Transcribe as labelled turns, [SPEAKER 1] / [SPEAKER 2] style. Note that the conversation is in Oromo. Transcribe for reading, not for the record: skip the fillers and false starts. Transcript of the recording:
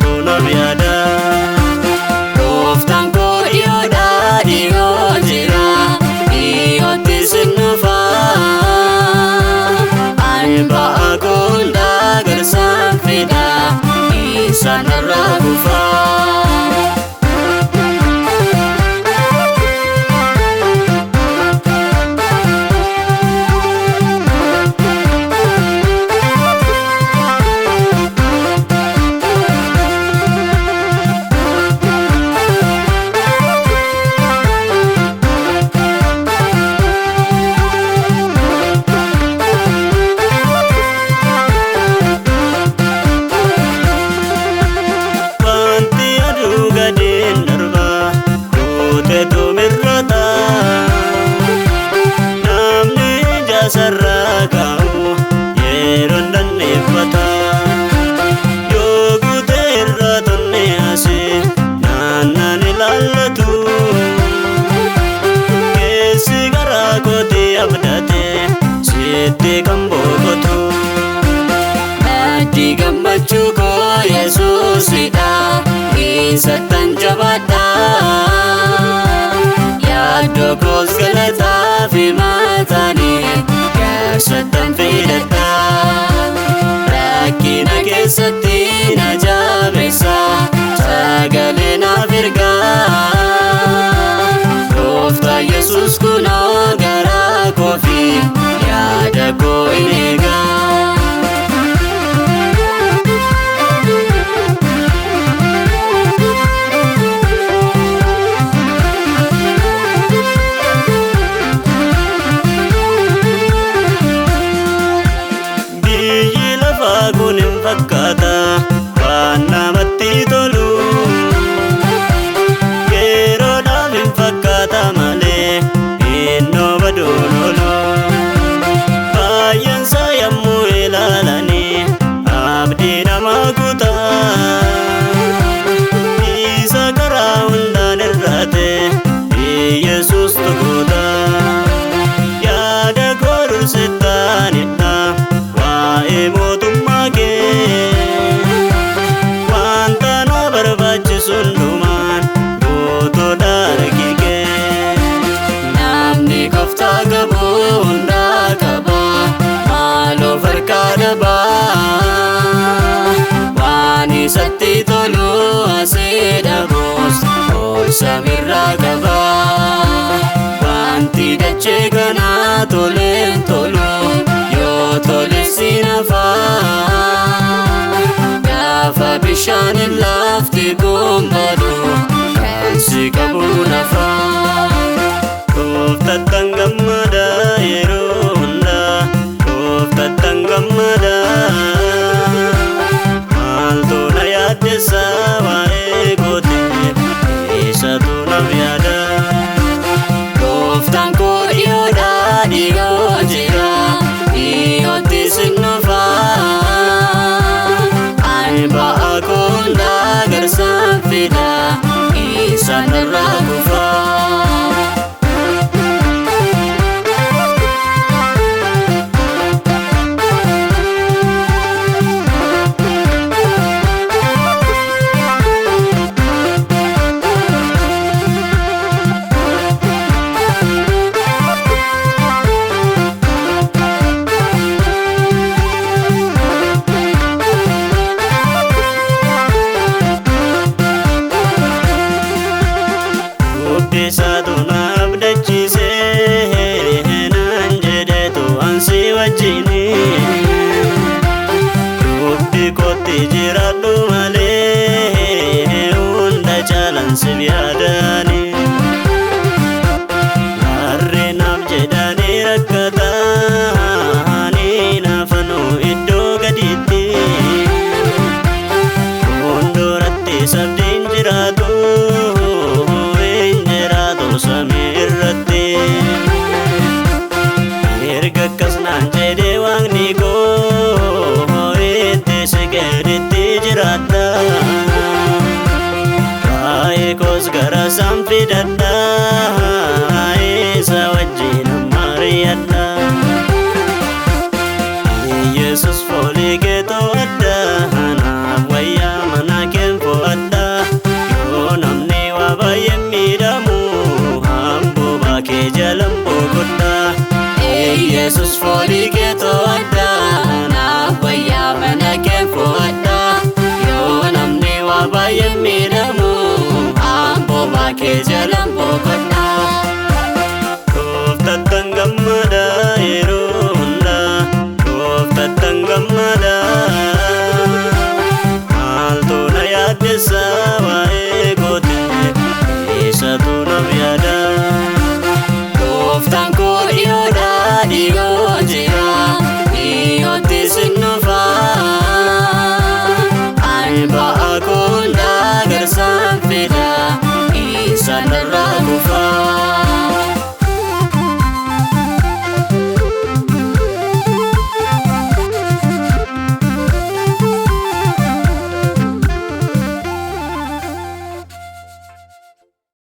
[SPEAKER 1] tu nabiada. Gooftaan koo dhiyoodhaa dhiyoo jira dhiyootti sinnufa. Ani ba'a koo hundaa garsaan fida isaan irraa kufa. Sarraa ka'u yeroon dandeeffata yoo guutee irraa tonne asii naannaan ilaallatu keessi garaa kootee abdate sitti kan boqotu. Maddi gammachuu koo Yesuusidha isattan jabaadha yaaddoo koos galataa fi mataanii garsattan fidadha. Rakkina keessatti na jabeessa sagalee naaf erga. Gooftaa Yesuus kunoo garaa koo fi yaada koo in eega. Kun hin fakkaata waan namatti tolu yeroodhaaf hin fakkaata malee innoo baduun oolu. Baay'eensaa yommuu ilaalanii abdii namaa kutaa isa karaa hundaan irraate Yesuus tukuuta. Yaada koo dursittaanidha waa'ee mootummaa kee wanta na barbaachisu hundumaan gootoodha harki kee. Namni gooftaa qabu hundaa qaba maaloof harkaa dhaba. Waan isatti tolu asii dhabus ol samiirraa qaba. Wanti dachee kanaa toleen tolu yoo tolessi nafa. Gaafa bishaan lafti gumbadu kan si qabu nafa. Gooftattan gammada yeroo hundaa gooftattan gammada. Maaltu na yaaddessa waa'ee kootiif isatu naaf yaada. Gooftaan koo dhiyoodhaa dhiyoo jira dhiyootti sinnufa. Ani ba'a koo hundaa garsaan fida isaan irraa kufa. Isaatu na abdachiisee naan jedheetu ansi wajjini. Dubbii kootti jiraadhu malee hunda caalan siif yaadani. Harree naaf jedhanii rakkatanii naafanuu iddoo gadiitti. Fuulduratti sabdiin jiraatu samii irratti. Erga akkas naan jedhee waaqni koo itti siqeetti jiraadha. Baay'ee koos gara isaan fidadha isa wajjin mari'adha. Yesuus foolii kee to'adha naaf wayyaa mana kee baay'een miidhamu amboo baakee jalaan boqodha. Gooftattan gammada yeroo hundaa gooftattan gammada maaltu na yaaddessa waa'ee kootee eessatu naaf yaada. Gooftaan koo dhiyoodha dhiyoo jira